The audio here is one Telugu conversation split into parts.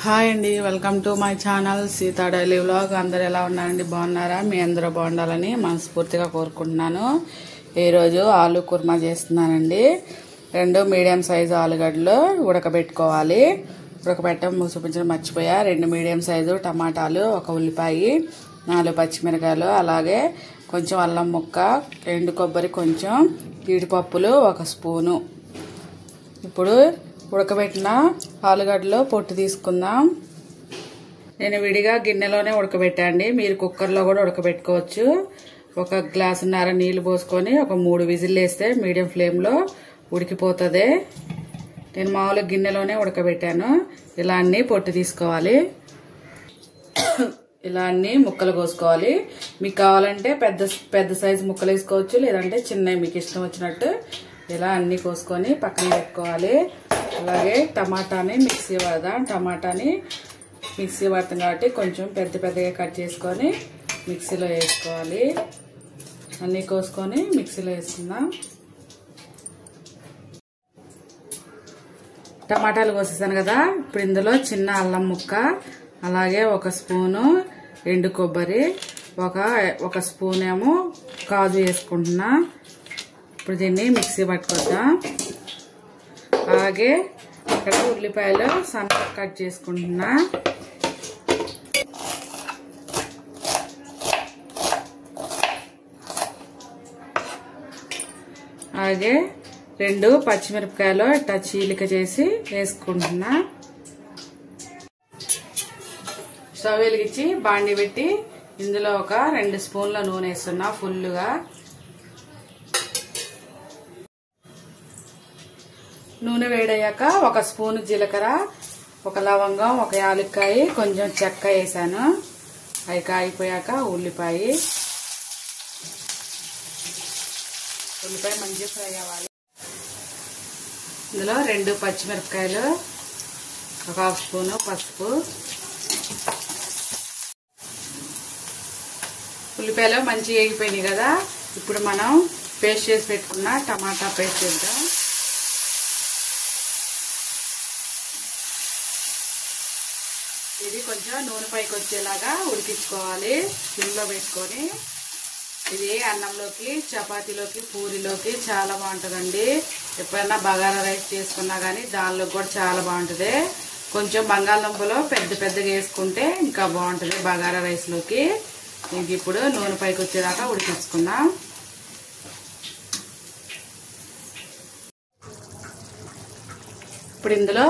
హాయ్ అండి, welcome to my channel Sita daily vlog. అందరు ఎలా ఉన్నారండి? బాగున్నారా? మీ అందరూ బాగుండాలని మనస్ఫూర్తిగా కోరుకుంటున్నాను. ఈరోజు ఆలు కుర్మా చేస్తున్నానండి. 2 మీడియం సైజు ఆలుగడ్డలు ఉడకబెట్టుకోవాలి. ఉడకబెట్టడం చూపించడం మర్చిపోయా. 2 మీడియం సైజు టమాటాలు, 1 ఉల్లిపాయ, 4 పచ్చిమిరకాయలు, అలాగే కొంచెం అల్లం ముక్క, ఎండు కొబ్బరి, కొంచెం జీడిపప్పులు, 1 స్పూను. ఇప్పుడు ఉడకబెట్టిన ఆలుగడ్డలో పొట్టు తీసుకుందాం. నేను విడిగా గిన్నెలోనే ఉడకబెట్టండి, మీరు కుక్కర్లో కూడా ఉడకబెట్టుకోవచ్చు. 1 గ్లాసున్నర నీళ్లు పోసుకొని 3 విజిల్ వేస్తే మీడియం ఫ్లేమ్లో ఉడికిపోతుంది. నేను మామూలుగా గిన్నెలోనే ఉడకబెట్టాను. ఇలా అన్ని పొట్టు తీసుకోవాలి. ఇలా అన్ని ముక్కలు కోసుకోవాలి. మీకు కావాలంటే పెద్ద సైజు ముక్కలు వేసుకోవచ్చు, లేదంటే చిన్నవి మీకు ఇష్టం వచ్చినట్టు ఇలా అన్ని కోసుకొని పక్కన పెట్టుకోవాలి. అలాగే టమాటాని మిక్సీ పడదాం. టమాటాని మిక్సీ పడతాం కాబట్టి కొంచెం పెద్దగా కట్ చేసుకొని మిక్సీలో వేసుకోవాలి. అన్నీ కోసుకొని మిక్సీలో వేసుకుందాం. టమాటాలు కోసేసాను కదా. ఇప్పుడు ఇందులో చిన్న అల్లం ముక్క, అలాగే 1 స్పూను ఎండు కొబ్బరి, ఒక స్పూన్ ఏమో కాజు వేసుకుంటున్నా. ఇప్పుడు దీన్ని మిక్సీ పట్టుకొద్దాం. అలాగే ఇక్కడ ఉల్లిపాయలు సన్నగా కట్ చేసుకుంటున్నా. అలాగే 2 పచ్చిమిరపకాయలు ఇట్లా చీలిక చేసి వేసుకుంటున్నా. స్టవ్ వెలిగించి బాండి పెట్టి ఇందులో ఒక 2 స్పూన్ల నూనె వేస్తున్నా ఫుల్గా. నూనె వేడయ్యాక 1 స్పూను జీలకర్ర, 1 లవంగం, 1 యాలక్కాయ, కొంచెం చెక్క వేసాను. అవి కాగిపోయాక ఉల్లిపాయ మంచిగా ఫ్రై అవ్వాలి. ఇందులో 2 పచ్చిమిరపకాయలు, 1/2 స్పూను పసుపు. ఉల్లిపాయలు మంచిగా వేగిపోయినాయి కదా. ఇప్పుడు మనం పేస్ట్ చేసి పెట్టుకున్న టమాటా పేస్ట్ చేద్దాం. ఇది కొంచెం నూనె పైకి వచ్చేలాగా ఉడికించుకోవాలి సిమ్లో పెట్టుకొని. ఇది అన్నంలోకి, చపాతీలోకి, పూరీలోకి చాలా బాగుంటుందండి. ఎప్పుడైనా బగారా రైస్ చేసుకున్నా కానీ దానిలోకి కూడా చాలా బాగుంటుంది. కొంచెం బంగాళదుంపలో పెద్దగా వేసుకుంటే ఇంకా బాగుంటుంది బగారా రైస్లోకి. ఇంక ఇప్పుడు నూనె పైకి వచ్చేదాకా ఉడికించుకుందాం. ఇప్పుడు ఇందులో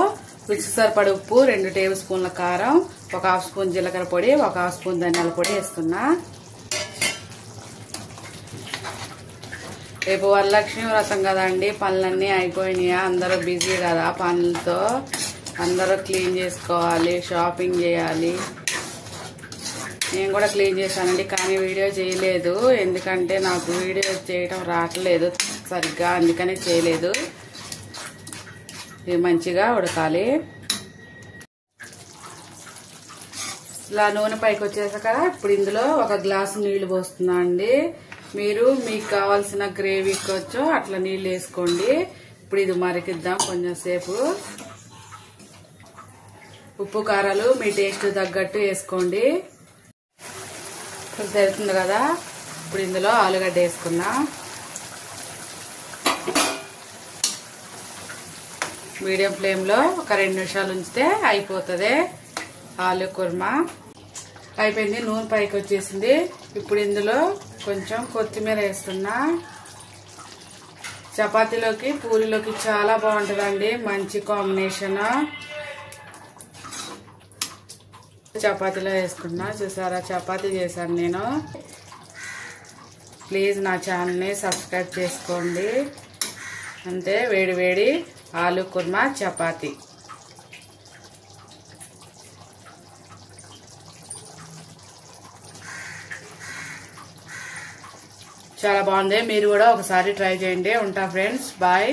రుచికి సరిపడ ఉప్పు, 2 టేబుల్ స్పూన్ల కారం, 1/2 స్పూన్ జీలకర్ర పొడి, 1/2 స్పూన్ ధనియాల పొడి వేస్తున్నా. రేపు వరలక్ష్మి వ్రతం కదండి, పనులన్నీ అయిపోయినాయా? అందరూ బిజీ కదా పనులతో. అందరూ క్లీన్ చేసుకోవాలి, షాపింగ్ చేయాలి. నేను కూడా క్లీన్ చేశానండి, కానీ వీడియో చేయలేదు. ఎందుకంటే నాకు వీడియో చేయటం రావట్లేదు సరిగ్గా, అందుకనే చేయలేదు. ఇది మంచిగా ఉడకాలి. ఇలా నూనె పైకి వచ్చేసాక ఇప్పుడు ఇందులో 1 గ్లాసు నీళ్లు పోస్తున్నా అండి. మీరు మీకు కావాల్సిన గ్రేవీకి వచ్చో అట్లా నీళ్ళు వేసుకోండి. ఇప్పుడు ఇది మరికిద్దాం కొంచెం సేపు. ఉప్పు కారాలు మీ టేస్ట్ తగ్గట్టు వేసుకోండి. సరిపోతుంది కదా. ఇప్పుడు ఇందులో ఆలుగడ్డ వేసుకుందాం. మీడియం ఫ్లేమ్లో ఒక 2 నిమిషాలు ఉంచితే అయిపోతుంది ఆలు కుర్మా. అయిపోయింది, నూనె పైకి వచ్చేసింది. ఇప్పుడు ఇందులో కొంచెం కొత్తిమీర వేస్తున్నా. చపాతీలోకి, పూరీలోకి చాలా బాగుంటుందండి, మంచి కాంబినేషన్. చపాతీలో వేసుకున్నా. చూసారా, చపాతీ చేశాను నేను. ప్లీజ్ నా ఛానల్ని సబ్స్క్రైబ్ చేసుకోండి. అంతే, వేడి ఆలు కుర్మా చపాతీ. చాలా బాగుంది. మీరు కూడా ఒకసారి ట్రై చేయండి. ఉంటా ఫ్రెండ్స్, బాయ్.